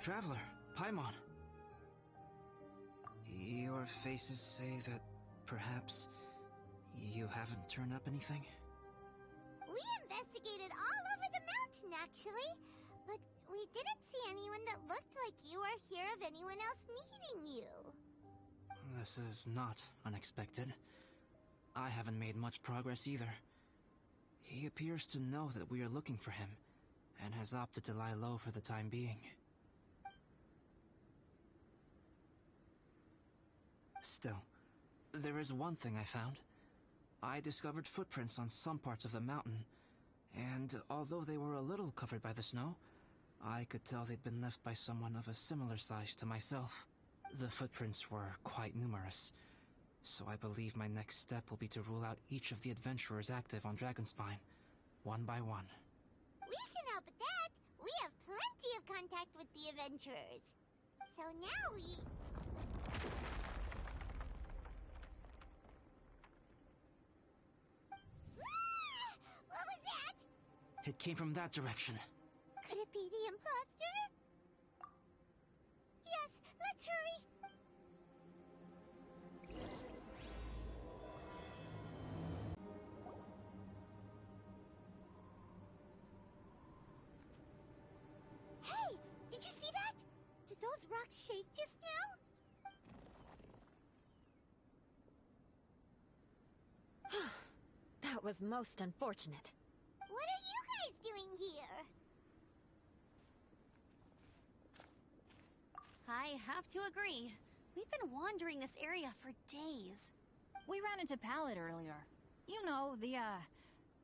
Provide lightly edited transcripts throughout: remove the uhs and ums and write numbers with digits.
Traveler, Paimon. Your faces say that perhaps you haven't turned up anything? We investigated all over the mountain, actually. But we didn't see anyone that looked like you or hear of anyone else meeting you. This is not unexpected. I haven't made much progress either. He appears to know that we are looking for him, and has opted to lie low for the time being. Still, there is one thing I found. I discovered footprints on some parts of the mountain, and although they were a little covered by the snow, I could tell they'd been left by someone of a similar size to myself. The footprints were quite numerous, so I believe my next step will be to rule out each of the adventurers active on Dragonspine, one by one. We can help with that. We have plenty of contact with the adventurers. So now we... Ah! What was that? It came from that direction. Could it be the imposter? Yes, let's hurry. Hey, did you see that? Did those rocks shake just now? That was most unfortunate. What are you guys doing here? I have to agree. We've been wandering this area for days. We ran into Pallet earlier. You know, the,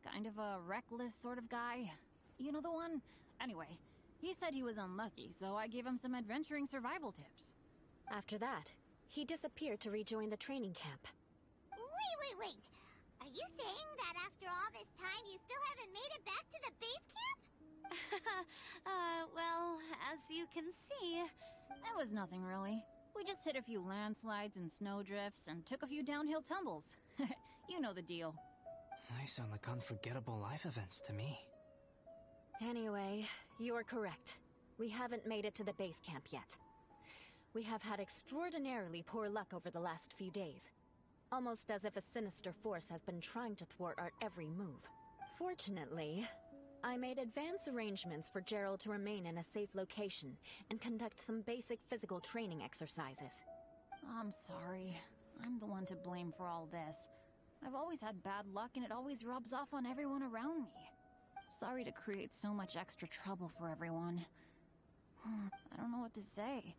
kind of a reckless sort of guy. You know the one? Anyway, he said he was unlucky, so I gave him some adventuring survival tips. After that, he disappeared to rejoin the training camp. Wait. Are you saying that after all this time you still haven't made it back to the base camp? Well, as you can see... It was nothing really. We just hit a few landslides and snowdrifts and took a few downhill tumbles. You know the deal. They sound like unforgettable life events to me. Anyway, you're correct. We haven't made it to the base camp yet. We have had extraordinarily poor luck over the last few days. Almost as if a sinister force has been trying to thwart our every move. Fortunately, I made advance arrangements for Gerald to remain in a safe location and conduct some basic physical training exercises. I'm sorry. I'm the one to blame for all this. I've always had bad luck and it always rubs off on everyone around me. Sorry to create so much extra trouble for everyone. I don't know what to say.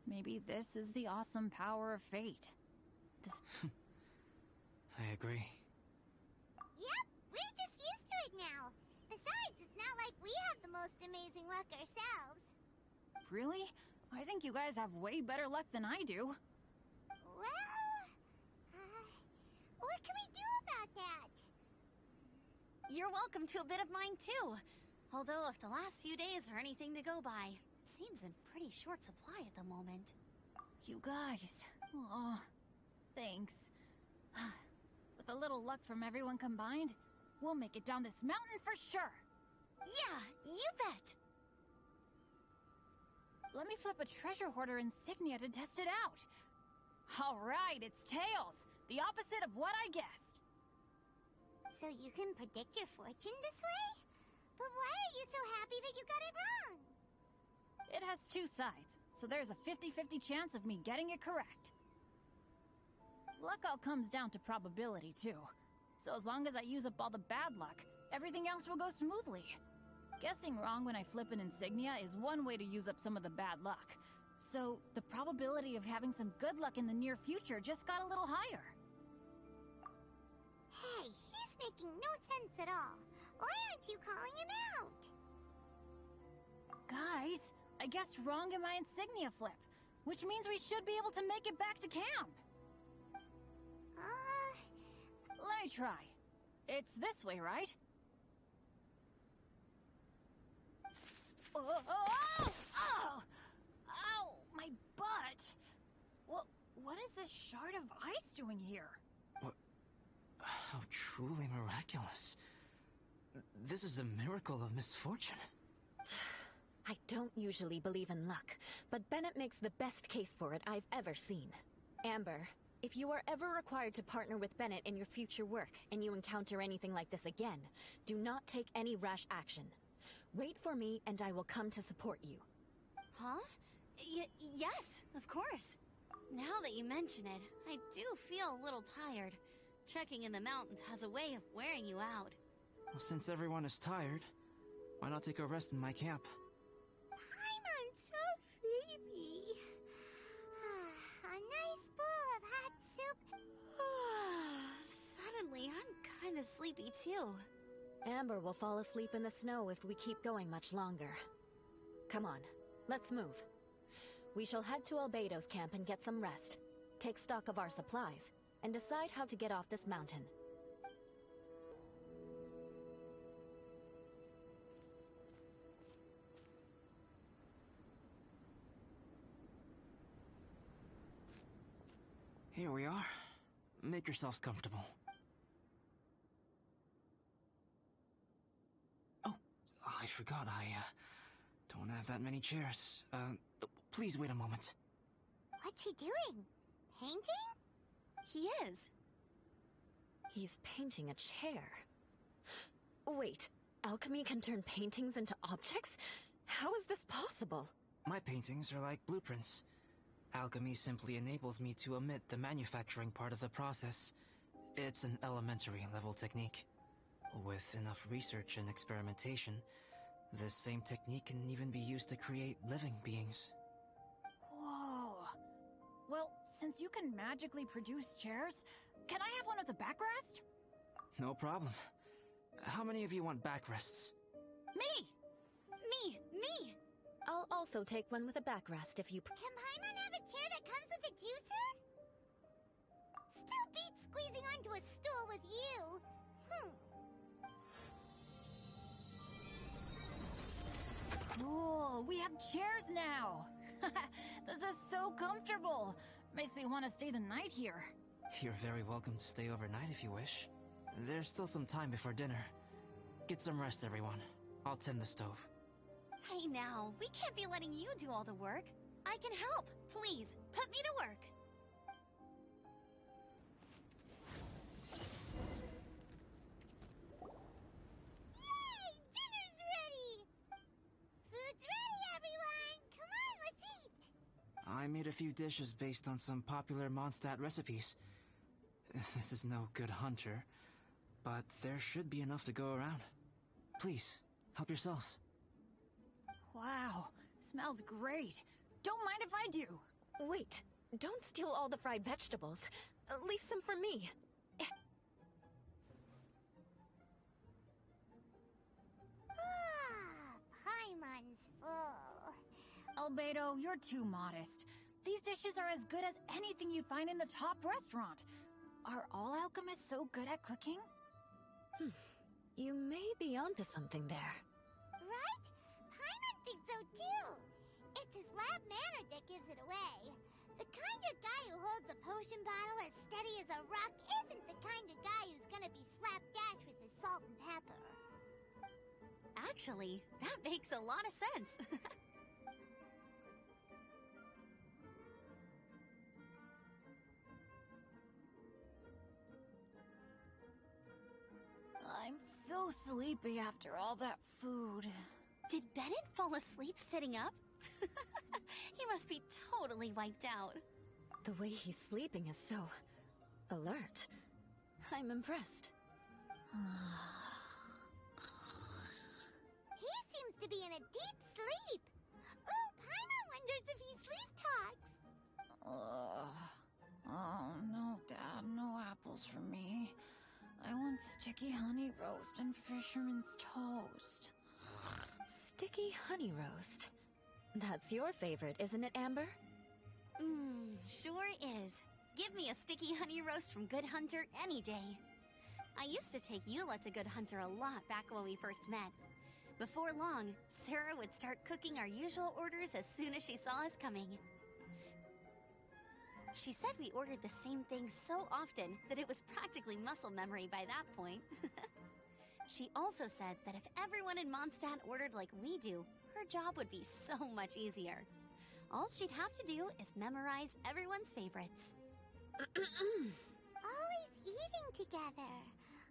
Maybe this is the awesome power of fate. I agree. Yep, we're just used to it now. Besides, it's not like we have the most amazing luck ourselves. Really? I think you guys have way better luck than I do. Well, what can we do about that? You're welcome to a bit of mine too. Although if the last few days are anything to go by, it seems in pretty short supply at the moment. You guys. Aw. Thanks. With a little luck from everyone combined, we'll make it down this mountain for sure. Yeah, you bet! Let me flip a treasure hoarder insignia to test it out. Alright, it's tails. The opposite of what I guessed. So you can predict your fortune this way? But why are you so happy that you got it wrong? It has two sides, so there's a 50-50 chance of me getting it correct. Luck all comes down to probability, too. So as long as I use up all the bad luck, everything else will go smoothly. Guessing wrong when I flip an insignia is one way to use up some of the bad luck. So the probability of having some good luck in the near future just got a little higher. Hey, he's making no sense at all. Why aren't you calling him out? Guys, I guessed wrong in my insignia flip, which means we should be able to make it back to camp. Let me try. It's this way, right? Oh! Ow! My butt! What is this shard of ice doing here? What? How truly miraculous. This is a miracle of misfortune. I don't usually believe in luck, but Bennett makes the best case for it I've ever seen. Amber, if you are ever required to partner with Bennett in your future work and you encounter anything like this again, do not take any rash action. Wait for me and I will come to support you. Huh? Yes, of course. Now that you mention it, I do feel a little tired. Trekking in the mountains has a way of wearing you out. Well, since everyone is tired, why not take a rest in my camp? I'm so sleepy. A nice bowl of hot soup. Suddenly, I'm kind of sleepy too. Amber will fall asleep in the snow if we keep going much longer. Come on, let's move. We shall head to Albedo's camp and get some rest, take stock of our supplies, and decide how to get off this mountain. Here we are. Make yourselves comfortable. Oh, I forgot I don't have that many chairs. Please wait a moment. What's he doing? Painting? He is. He's painting a chair. Wait, alchemy can turn paintings into objects? How is this possible? My paintings are like blueprints. Alchemy simply enables me to omit the manufacturing part of the process. It's an elementary level technique. With enough research and experimentation, this same technique can even be used to create living beings. Whoa. Well, since you can magically produce chairs, can I have one with a backrest? No problem. How many of you want backrests? Me! Me! I'll also take one with a backrest if you... Can Paimon have a chair that comes with a juicer? Still beats squeezing onto a stool with you. Cool, we have chairs now. This is so comfortable. Makes me want to stay the night here. You're very welcome to stay overnight if you wish. There's still some time before dinner. Get some rest, everyone. I'll tend the stove. Hey now, we can't be letting you do all the work. I can help. Please, put me to work. Yay! Dinner's ready! Food's ready, everyone! Come on, let's eat! I made a few dishes based on some popular Mondstadt recipes. This is no good hunter, but there should be enough to go around. Please, help yourselves. Wow, smells great. Don't mind if I do. Wait, don't steal all the fried vegetables. Leave some for me. Paimon's full. Albedo, you're too modest. These dishes are as good as anything you find in a top restaurant. Are all alchemists so good at cooking? You may be onto something there. Right? Paimon thinks so too. It's his lab manner that gives it away. The kind of guy who holds a potion bottle as steady as a rock isn't the kind of guy who's gonna be slapdash with his salt and pepper. Actually, that makes a lot of sense. I'm so sleepy after all that food. Did Bennett fall asleep sitting up? He must be totally wiped out. The way he's sleeping is so... alert. I'm impressed. He seems to be in a deep sleep. Ooh, Paimon wonders if he sleep talks. Oh, no, Dad, no apples for me. I want sticky honey roast and fisherman's toast. Sticky honey roast. That's your favorite, isn't it, Amber? Sure is. Give me a sticky honey roast from Good Hunter any day. I used to take Eula to Good Hunter a lot back when we first met. Before long, Sarah would start cooking our usual orders as soon as she saw us coming. She said we ordered the same thing so often that it was practically muscle memory by that point. She also said that if everyone in Mondstadt ordered like we do, her job would be so much easier. All she'd have to do is memorize everyone's favorites. Always eating together.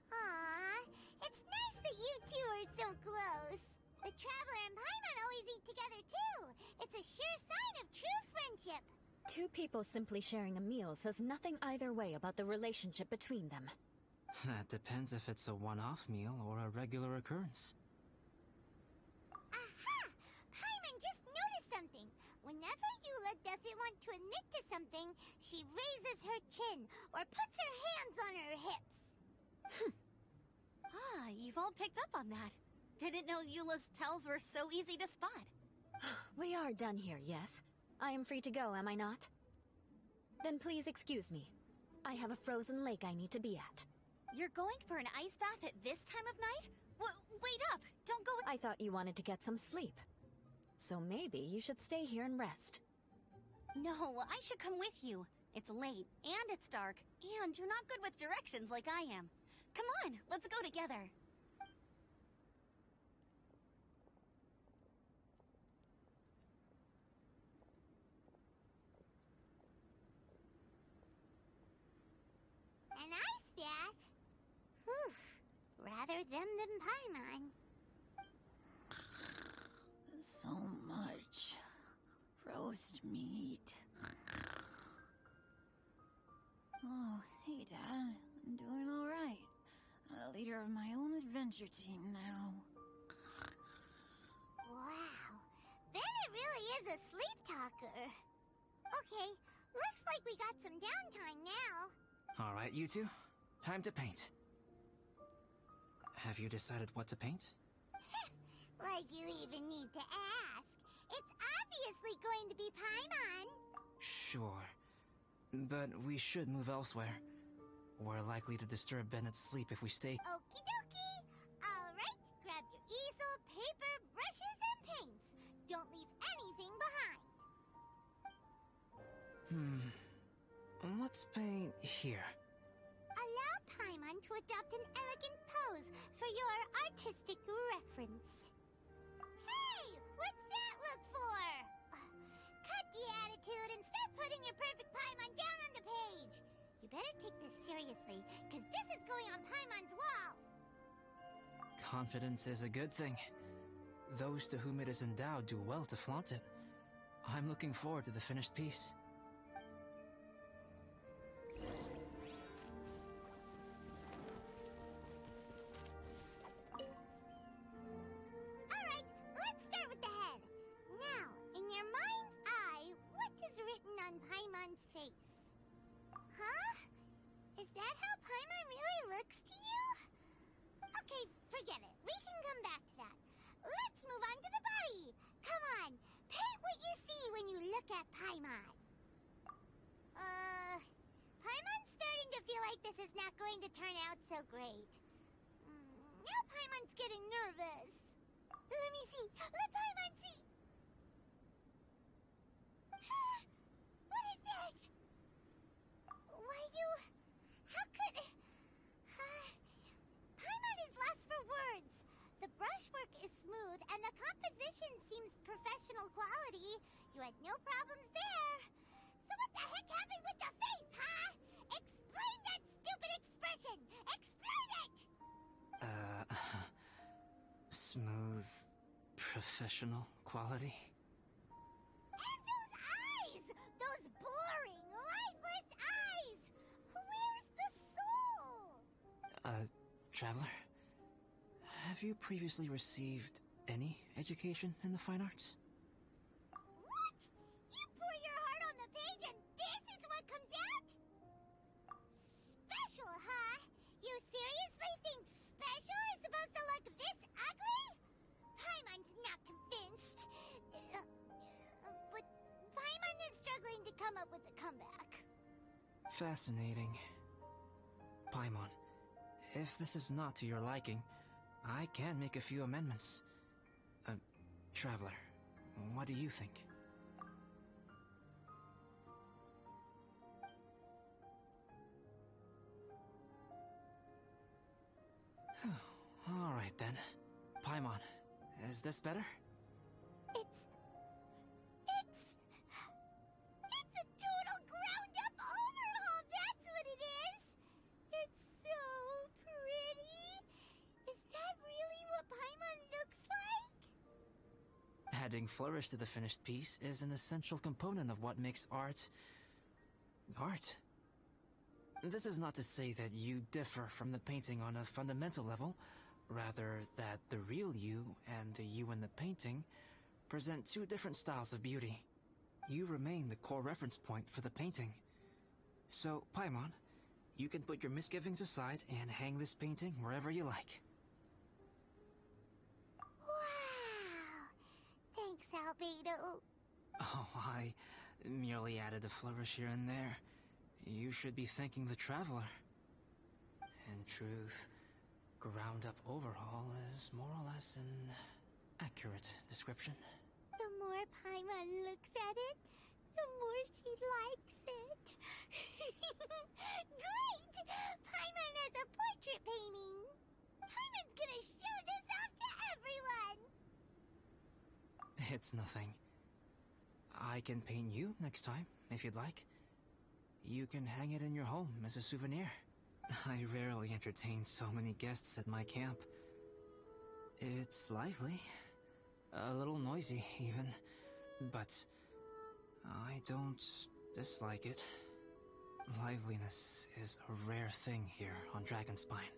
Aww, it's nice that you two are so close. The Traveler and Paimon always eat together too. It's a sure sign of true friendship. Two people simply sharing a meal says nothing either way about the relationship between them. That depends if it's a one-off meal or a regular occurrence. Aha! Paimon just noticed something. Whenever Eula doesn't want to admit to something, she raises her chin or puts her hands on her hips. Ah, you've all picked up on that. Didn't know Eula's tells were so easy to spot. We are done here, yes? I am free to go, am I not? Then please excuse me. I have a frozen lake I need to be at. You're going for an ice bath at this time of night? Wait up! Don't go— I thought you wanted to get some sleep. So maybe you should stay here and rest. No, I should come with you. It's late, and it's dark, and you're not good with directions like I am. Come on, let's go together. An ice bath? Whew. Rather them than Paimon. So much roast meat. Oh, hey, Dad. I'm doing all right. I'm the leader of my own adventure team now. Wow. Bennett really is a sleep talker. Okay, looks like we got some downtime now. All right, you two. Time to paint. Have you decided what to paint? Like you even need to ask. It's obviously going to be Paimon. Sure. But we should move elsewhere. We're likely to disturb Bennett's sleep if we stay. Okie dokie. All right, grab your easel, paper, brushes, and paints. Don't leave anything behind. Let's paint here. Allow Paimon to adopt an elegant pose for your artistic reference. Hey, what's that look for? Cut the attitude and start putting your perfect Paimon down on the page. You better take this seriously, because this is going on Paimon's wall. Confidence is a good thing. Those to whom it is endowed do well to flaunt it. I'm looking forward to the finished piece. Alright, let's start with the head. Now, in your mind's eye, what is written on Paimon's face? Huh? Is that how Paimon really looks to you? Okay, forget it. We can come back to that. Let's move on to the body. Come on, paint what you see when you look at Paimon. Paimon's starting to feel like this is not going to turn out so great. Now Paimon's getting nervous. Let me see. Let Paimon see. What is this? Why you... How could... Paimon is lost for words. The brushwork is smooth, and the composition seems professional quality. You had no problems there. So what the heck happened with the face, huh? Explain that stupid expression! Explain it! Smooth, professional quality. And those eyes! Those boring, lifeless eyes! Where's the soul? Traveler? Have you previously received any education in the fine arts? What? You pour your heart on the page and this is what comes out? Special, huh? You seriously think special is supposed to look this ugly? Paimon's not convinced. But Paimon is struggling to come up with a comeback. Fascinating. Paimon, if this is not to your liking, I can make a few amendments. Traveler, what do you think? Alright then. Paimon, is this better? It's a total ground-up overhaul, that's what it is! It's so pretty! Is that really what Paimon looks like? Adding flourish to the finished piece is an essential component of what makes art... art. This is not to say that you differ from the painting on a fundamental level, rather that the real you and the you in the painting present two different styles of beauty. You remain the core reference point for the painting. So, Paimon, you can put your misgivings aside and hang this painting wherever you like. Wow! Thanks, Albedo. Oh, I merely added a flourish here and there. You should be thanking the traveler. In truth, ground-up overhaul is more or less an accurate description. The more Paimon looks at it, the more she likes it. Great! Paimon has a portrait painting! Paimon's gonna show this off to everyone! It's nothing. I can paint you next time, if you'd like. You can hang it in your home as a souvenir. I rarely entertain so many guests at my camp. It's lively. A little noisy, even. But I don't dislike it. Liveliness is a rare thing here on Dragonspine.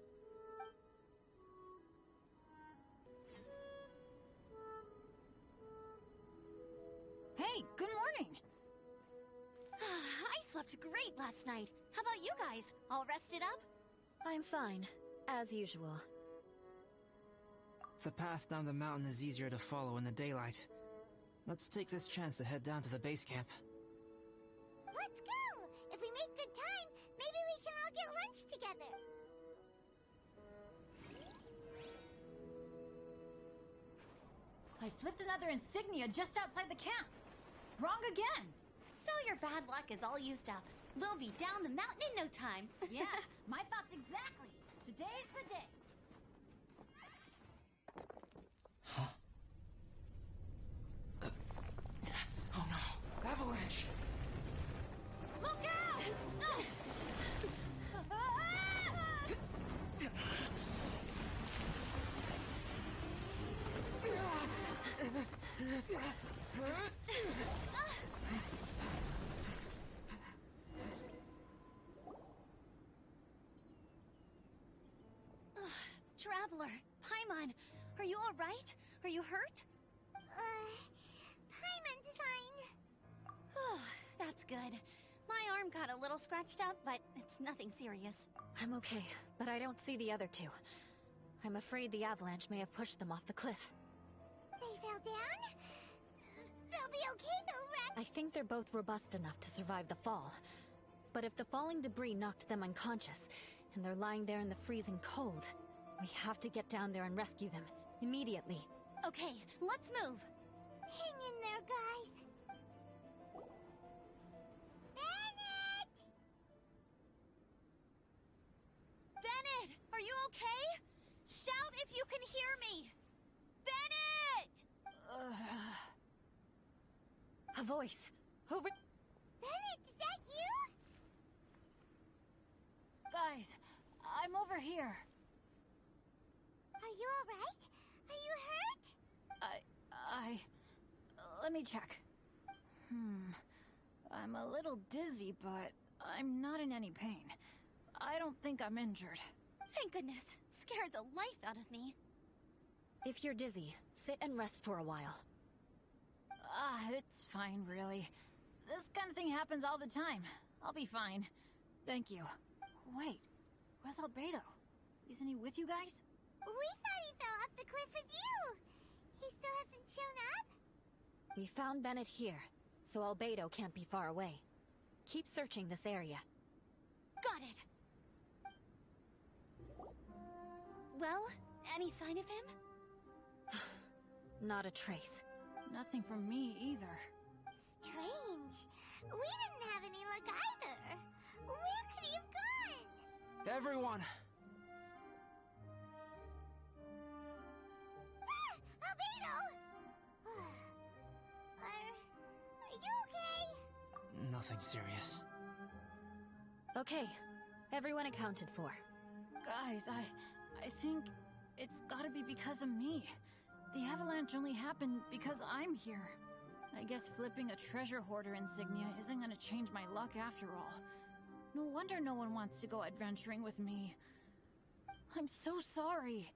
Hey, good morning! I slept great last night. How about you guys? All rested up? I'm fine, as usual. The path down the mountain is easier to follow in the daylight. Let's take this chance to head down to the base camp. Let's go! If we make good time, maybe we can all get lunch together. I flipped another insignia just outside the camp. Wrong again! So your bad luck is all used up. We'll be down the mountain in no time. Yeah, my thoughts exactly. Today's the day. Oh no! Avalanche! Look out! Traveler, Paimon, are you all right? Are you hurt? Paimon's fine. That's good. My arm got a little scratched up, but it's nothing serious. I'm okay, but I don't see the other two. I'm afraid the avalanche may have pushed them off the cliff. They fell down? They'll be okay though, right? I think they're both robust enough to survive the fall. But if the falling debris knocked them unconscious, and they're lying there in the freezing cold, we have to get down there and rescue them, immediately. Okay, let's move. Hang in there, guys. Bennett! Bennett, are you okay? Shout if you can hear me! Bennett! A voice. Over... Bennett, is that you? Guys, I'm over here. Are you alright? Are you hurt? Let me check. I'm a little dizzy, but I'm not in any pain. I don't think I'm injured. Thank goodness. Scared the life out of me. If you're dizzy, sit and rest for a while. It's fine, really. This kind of thing happens all the time. I'll be fine. Thank you. Wait, where's Albedo? Isn't he with you guys? We thought he fell off the cliff with you. He still hasn't shown up? We found Bennett here, so Albedo can't be far away. Keep searching this area. Got it. Well, any sign of him? Not a trace. Nothing from me either. Strange. We didn't have any luck either. Where could he have gone? Everyone! Nothing serious. Okay, everyone accounted for. Guys, I think it's gotta be because of me. The avalanche only happened because I'm here. I guess flipping a treasure hoarder insignia isn't gonna change my luck after all. No wonder no one wants to go adventuring with me. I'm so sorry.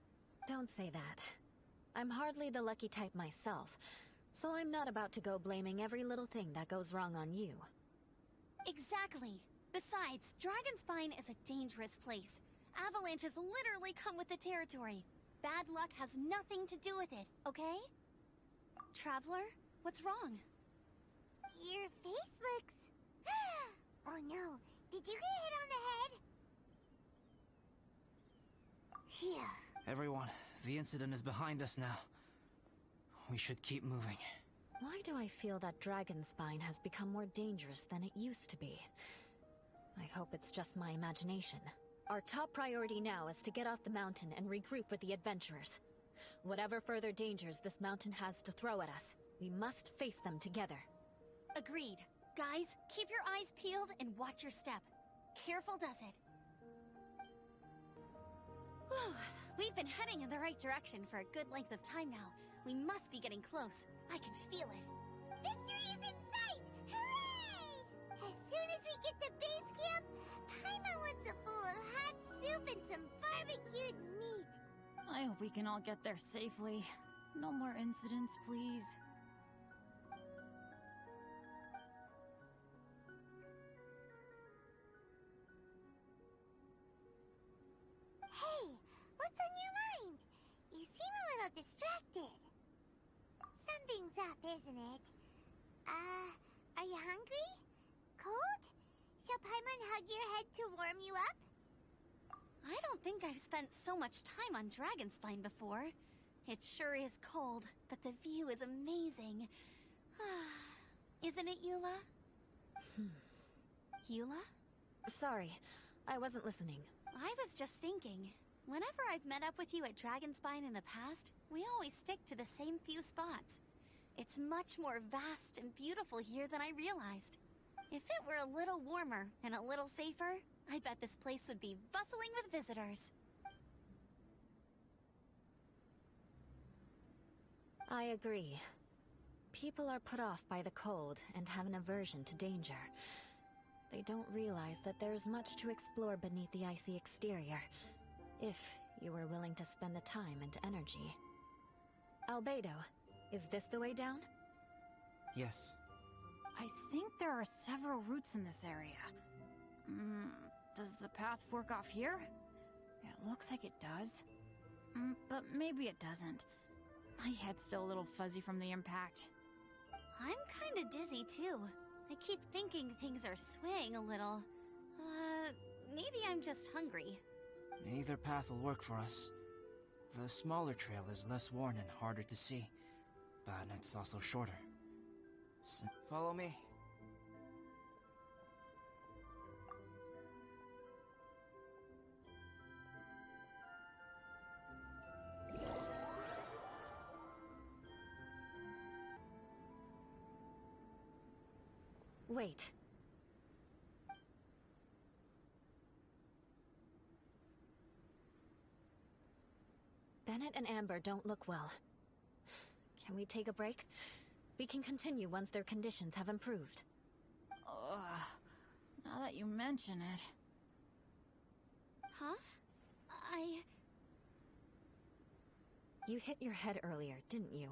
Don't say that. I'm hardly the lucky type myself, so I'm not about to go blaming every little thing that goes wrong on you. Exactly. Besides, Dragonspine is a dangerous place. Avalanches literally come with the territory. Bad luck has nothing to do with it, okay? Traveler, what's wrong? Your face looks... Oh no, did you get hit on the head? Here. Everyone, the incident is behind us now. We should keep moving. Why do I feel that Dragonspine has become more dangerous than it used to be? I hope it's just my imagination. Our top priority now is to get off the mountain and regroup with the adventurers. Whatever further dangers this mountain has to throw at us, we must face them together. Agreed. Guys, keep your eyes peeled and watch your step. Careful does it. Whew. We've been heading in the right direction for a good length of time now. We must be getting close. I can feel it. Victory is in sight! Hooray! As soon as we get to base camp, Paimon wants a bowl of hot soup and some barbecued meat. I hope we can all get there safely. No more incidents, please. Hey, what's on your mind? You seem a little distracted. Something's up, isn't it? Are you hungry? Cold? Shall Paimon hug your head to warm you up? I don't think I've spent so much time on Dragonspine before. It sure is cold, but the view is amazing. Isn't it, Eula? Eula? Sorry, I wasn't listening. I was just thinking. Whenever I've met up with you at Dragonspine in the past, we always stick to the same few spots. It's much more vast and beautiful here than I realized. If it were a little warmer and a little safer, I bet this place would be bustling with visitors. I agree. People are put off by the cold and have an aversion to danger. They don't realize that there's much to explore beneath the icy exterior, if you were willing to spend the time and energy. Albedo, is this the way down? Yes. I think there are several routes in this area. Does the path fork off here? It looks like it does. But maybe it doesn't. My head's still a little fuzzy from the impact. I'm kinda dizzy too. I keep thinking things are swaying a little. Maybe I'm just hungry. Either path will work for us. The smaller trail is less worn and harder to see, but it's also shorter. So follow me. Wait. Bennett and Amber don't look well. Can we take a break? We can continue once their conditions have improved. Ugh. Now that you mention it. Huh? You hit your head earlier, didn't you?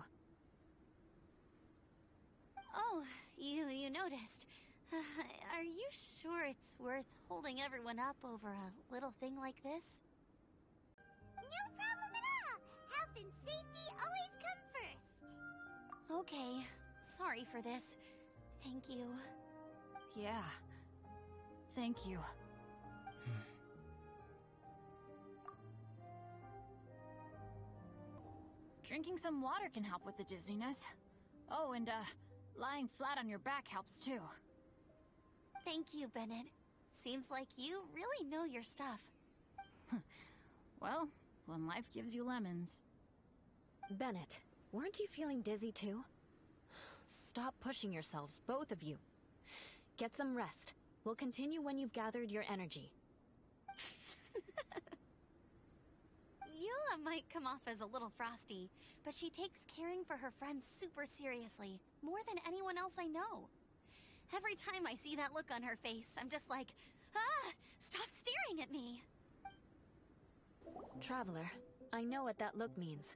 Oh, you noticed. Are you sure it's worth holding everyone up over a little thing like this? No problem at all! Health and safety always come first! Okay. Sorry for this. Thank you. Yeah. Thank you. Drinking some water can help with the dizziness. Oh, and lying flat on your back helps too. Thank you, Bennett. Seems like you really know your stuff. Well, when life gives you lemons. Bennett, weren't you feeling dizzy too? Stop pushing yourselves, both of you. Get some rest. We'll continue when you've gathered your energy. Eula might come off as a little frosty, but she takes caring for her friends super seriously, more than anyone else I know. Every time I see that look on her face, I'm just like, ah, stop staring at me. Traveler, I know what that look means.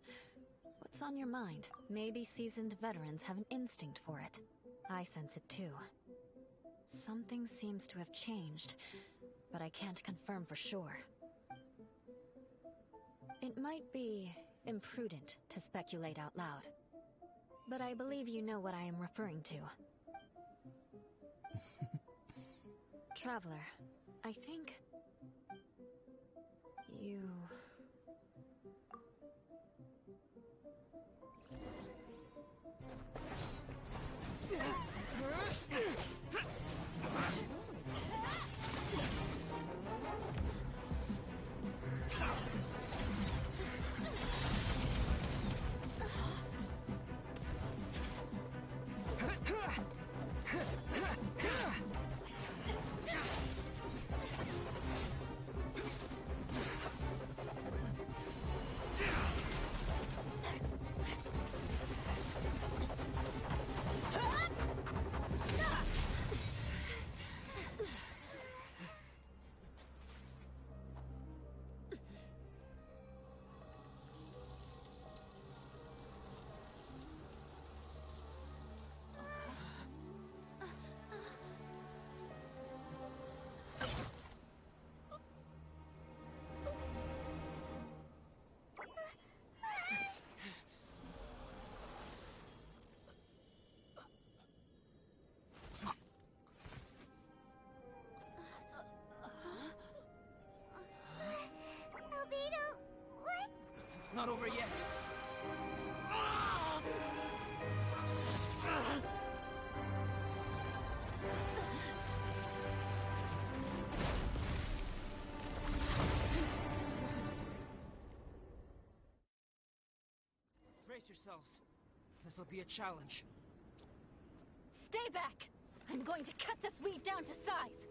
What's on your mind? Maybe seasoned veterans have an instinct for it. I sense it too. Something seems to have changed, but I can't confirm for sure. It might be imprudent to speculate out loud, but I believe you know what I am referring to. Traveler, I think... you... It's not over yet. Brace yourselves. This'll be a challenge. Stay back! I'm going to cut this weed down to size!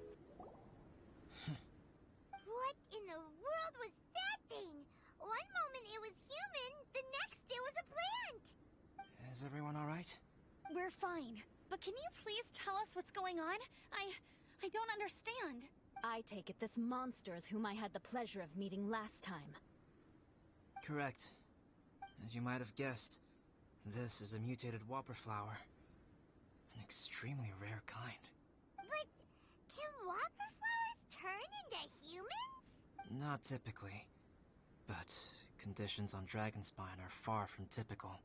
What in the world was that thing? One moment it was human, the next it was a plant! Is everyone alright? We're fine, but can you please tell us what's going on? I don't understand. I take it this monster is whom I had the pleasure of meeting last time. Correct. As you might have guessed, this is a mutated whopper flower. An extremely rare kind. But can whopper flowers turn into humans? Not typically. But conditions on Dragonspine are far from typical.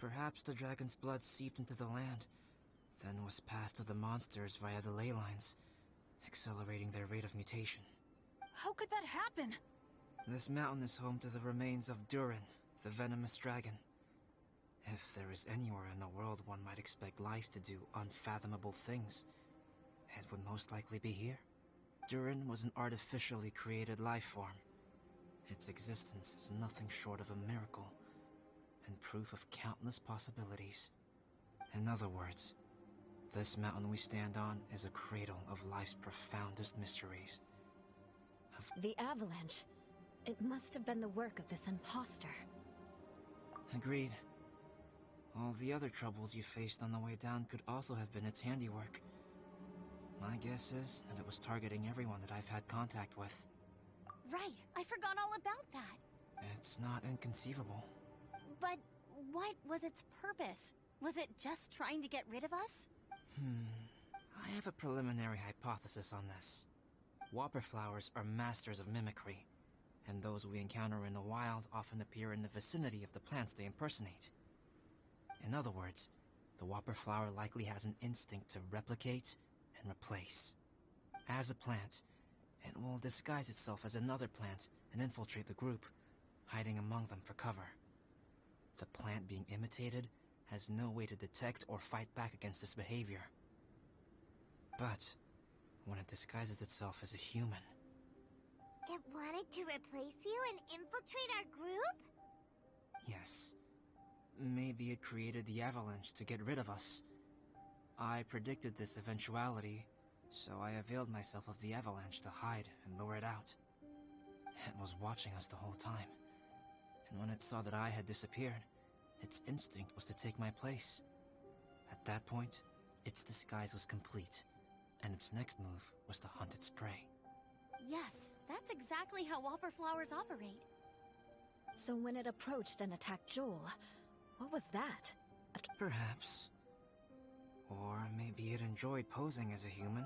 Perhaps the dragon's blood seeped into the land, then was passed to the monsters via the ley lines, accelerating their rate of mutation. How could that happen? This mountain is home to the remains of Durin, the venomous dragon. If there is anywhere in the world one might expect life to do unfathomable things, it would most likely be here. Durin was an artificially created life form. Its existence is nothing short of a miracle, and proof of countless possibilities. In other words, this mountain we stand on is a cradle of life's profoundest mysteries. The avalanche. It must have been the work of this imposter. Agreed. All the other troubles you faced on the way down could also have been its handiwork. My guess is that it was targeting everyone that I've had contact with. Right, I forgot all about that. It's not inconceivable. But what was its purpose? Was it just trying to get rid of us? I have a preliminary hypothesis on this. Whopper flowers are masters of mimicry, and those we encounter in the wild often appear in the vicinity of the plants they impersonate. In other words, the whopper flower likely has an instinct to replicate and replace. As a plant, it will disguise itself as another plant and infiltrate the group, hiding among them for cover. The plant being imitated has no way to detect or fight back against this behavior. But when it disguises itself as a human... It wanted to replace you and infiltrate our group? Yes. Maybe it created the avalanche to get rid of us. I predicted this eventuality, so I availed myself of the avalanche to hide and lure it out. It was watching us the whole time, and when it saw that I had disappeared, its instinct was to take my place. At that point, its disguise was complete, and its next move was to hunt its prey. Yes, that's exactly how whopper flowers operate. So when it approached and attacked Joel, what was that? Perhaps. Or maybe it enjoyed posing as a human,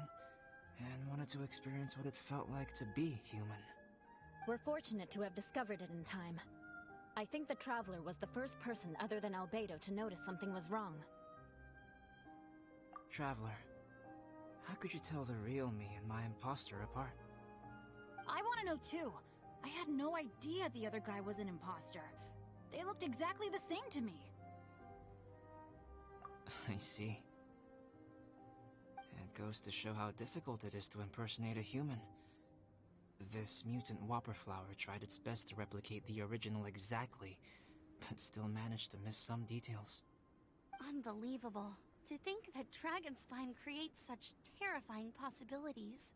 and wanted to experience what it felt like to be human. We're fortunate to have discovered it in time. I think the Traveler was the first person other than Albedo to notice something was wrong. Traveler, how could you tell the real me and my imposter apart? I want to know too. I had no idea the other guy was an imposter. They looked exactly the same to me. I see. It goes to show how difficult it is to impersonate a human. This mutant whopper flower tried its best to replicate the original exactly, but still managed to miss some details. Unbelievable. To think that Dragonspine creates such terrifying possibilities.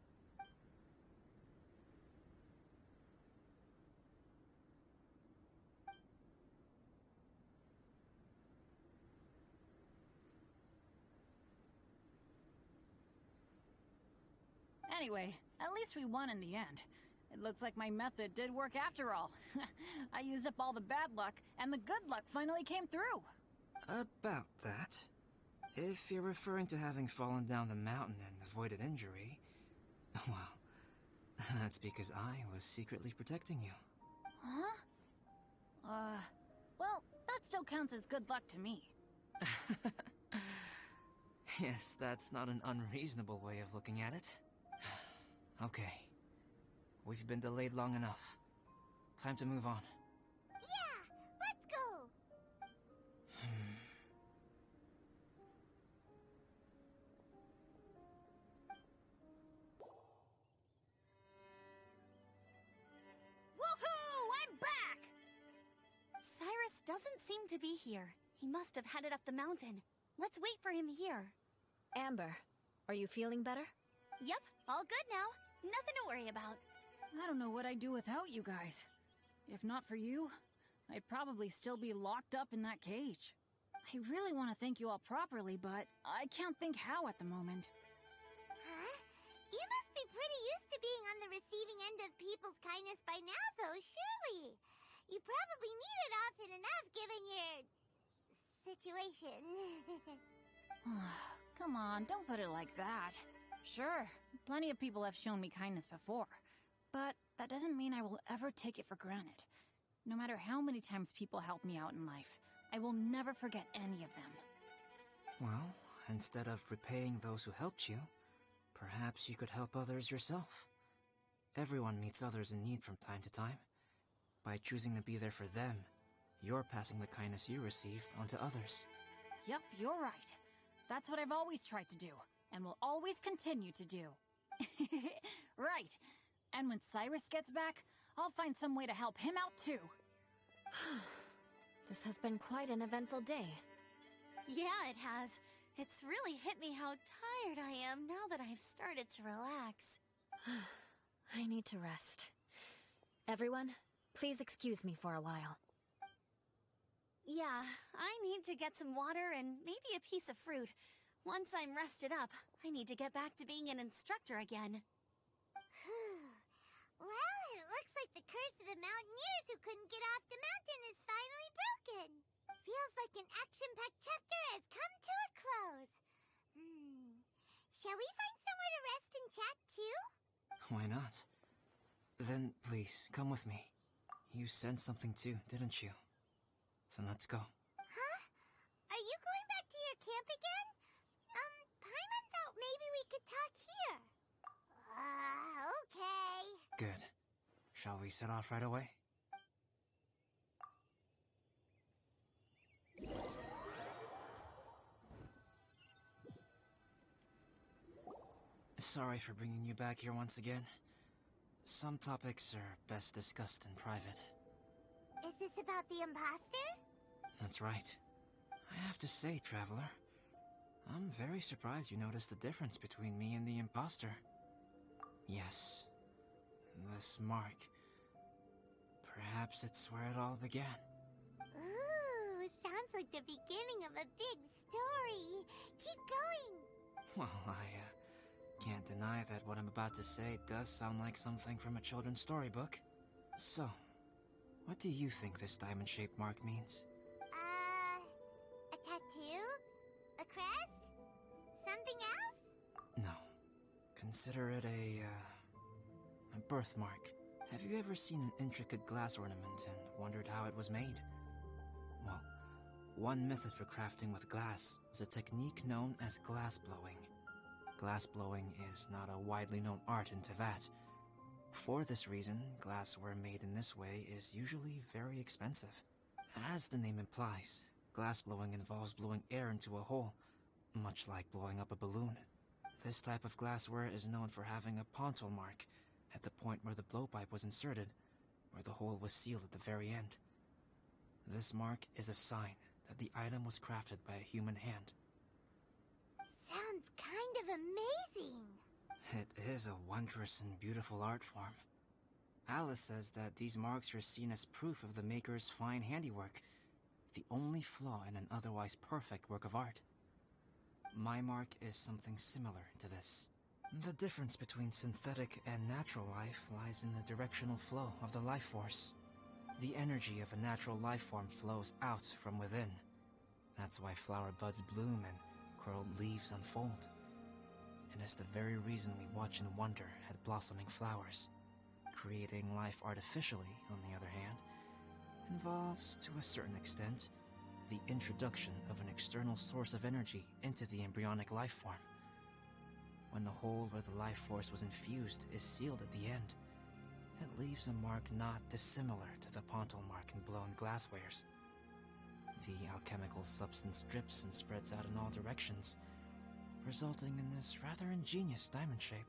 Anyway, at least we won in the end. It looks like my method did work after all. I used up all the bad luck, and the good luck finally came through. About that. If you're referring to having fallen down the mountain and avoided injury, well, that's because I was secretly protecting you. Huh? Well, that still counts as good luck to me. Yes, that's not an unreasonable way of looking at it. Okay. We've been delayed long enough. Time to move on. Yeah, let's go! Woohoo! I'm back! Cyrus doesn't seem to be here. He must have headed up the mountain. Let's wait for him here. Amber, are you feeling better? Yep, all good now. Nothing to worry about. I don't know what I'd do without you guys. If not for you, I'd probably still be locked up in that cage. I really want to thank you all properly, but I can't think how at the moment. Huh? You must be pretty used to being on the receiving end of people's kindness by now, though, surely. You probably need it often enough, given your... situation. Come on, don't put it like that. Sure, plenty of people have shown me kindness before, but that doesn't mean I will ever take it for granted. No matter how many times people help me out in life, I will never forget any of them. Well, instead of repaying those who helped you, perhaps you could help others yourself. Everyone meets others in need from time to time. By choosing to be there for them, you're passing the kindness you received on to others. Yep, you're right. That's what I've always tried to do, and will always continue to do. Right. And when Cyrus gets back, I'll find some way to help him out too. This has been quite an eventful day. Yeah, it has. It's really hit me how tired I am now that I've started to relax. I need to rest. Everyone, please excuse me for a while. Yeah, I need to get some water and maybe a piece of fruit. Once I'm rested up, I need to get back to being an instructor again. Well, it looks like the curse of the mountaineers who couldn't get off the mountain is finally broken. Feels like an action-packed chapter has come to a close. Shall we find somewhere to rest and chat too? Why not? Then, please, come with me. You sensed something too, didn't you? Then let's go. Huh? Are you going back to your camp again? Paimon thought maybe we could talk here. Okay. Good. Shall we set off right away? Sorry for bringing you back here once again. Some topics are best discussed in private. Is this about the imposter? That's right. I have to say, Traveler, I'm very surprised you noticed the difference between me and the imposter. Yes, this mark. Perhaps it's where it all began. Ooh, sounds like the beginning of a big story. Keep going. Well, I can't deny that what I'm about to say does sound like something from a children's storybook. So, what do you think this diamond-shaped mark means? A tattoo? A crest? Something else? No. Consider it a birthmark. Have you ever seen an intricate glass ornament and wondered how it was made? Well, one method for crafting with glass is a technique known as glass blowing. Glass blowing is not a widely known art in Teyvat. For this reason, glassware made in this way is usually very expensive. As the name implies, glass blowing involves blowing air into a hole, much like blowing up a balloon. This type of glassware is known for having a pontal mark at the point where the blowpipe was inserted, where the hole was sealed at the very end. This mark is a sign that the item was crafted by a human hand. Sounds kind of amazing. It is a wondrous and beautiful art form. Alice says that these marks are seen as proof of the maker's fine handiwork, the only flaw in an otherwise perfect work of art. My mark is something similar to this. The difference between synthetic and natural life lies in the directional flow of the life force. The energy of a natural life form flows out from within. That's why flower buds bloom and curled leaves unfold. And it's the very reason we watch and wonder at blossoming flowers. Creating life artificially, on the other hand, involves, to a certain extent, the introduction of an external source of energy into the embryonic life form. When the hole where the life force was infused is sealed at the end, it leaves a mark not dissimilar to the pontal mark in blown glasswares. The alchemical substance drips and spreads out in all directions, resulting in this rather ingenious diamond shape.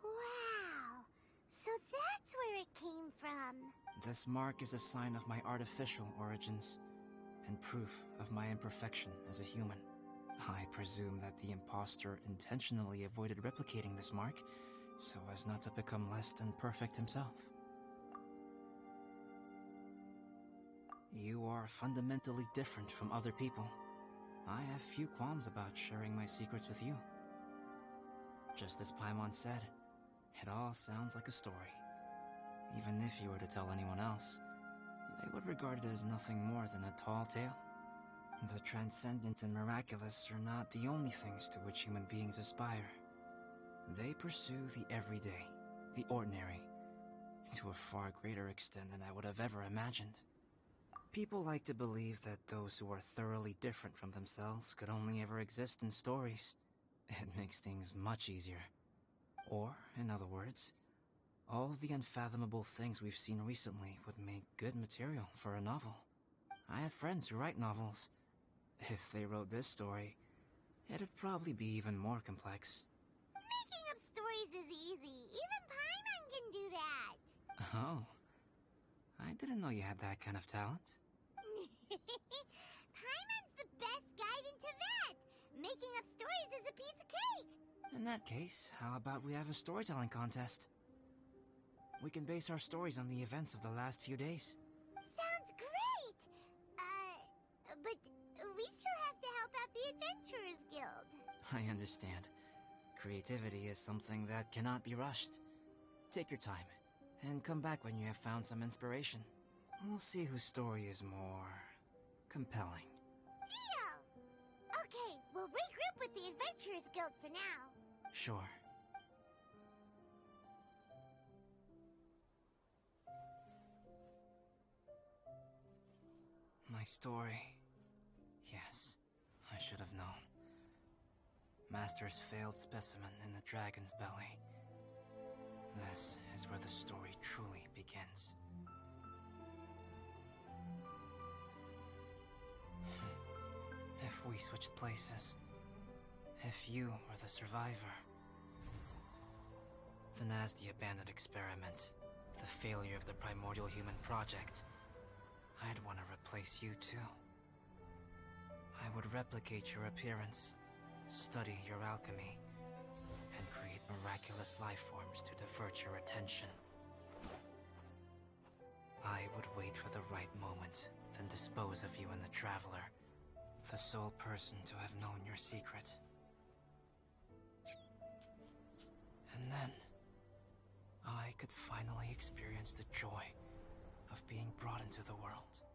Wow! So that's where it came from. This mark is a sign of my artificial origins, and proof of my imperfection as a human. I presume that the imposter intentionally avoided replicating this mark, so as not to become less than perfect himself. You are fundamentally different from other people. I have few qualms about sharing my secrets with you. Just as Paimon said, it all sounds like a story. Even if you were to tell anyone else, they would regard it as nothing more than a tall tale. The transcendent and miraculous are not the only things to which human beings aspire. They pursue the everyday, the ordinary, to a far greater extent than I would have ever imagined. People like to believe that those who are thoroughly different from themselves could only ever exist in stories. It makes things much easier. Or, in other words, all of the unfathomable things we've seen recently would make good material for a novel. I have friends who write novels. If they wrote this story, it'd probably be even more complex. Making up stories is easy. Even Paimon can do that. Oh. I didn't know you had that kind of talent. Paimon's the best guide in Teyvat. Making up stories is a piece of cake. In that case, how about we have a storytelling contest? We can base our stories on the events of the last few days. Sounds great. But we still have to help out the Adventurers Guild. I understand. Creativity is something that cannot be rushed. Take your time, and come back when you have found some inspiration. We'll see whose story is more compelling. Deal! Okay, we'll regroup with the Adventurers Guild for now. Sure. My story. Yes, I should have known. Master's failed specimen in the dragon's belly. This is where the story truly begins. If we switched places, if you were the survivor, then as the abandoned experiment, the failure of the primordial human project, I'd want to replace you too. I would replicate your appearance, study your alchemy, and create miraculous life forms to divert your attention. I would wait for the right moment, then dispose of you and the Traveler, the sole person to have known your secret. And then, I could finally experience the joy of being brought into the world.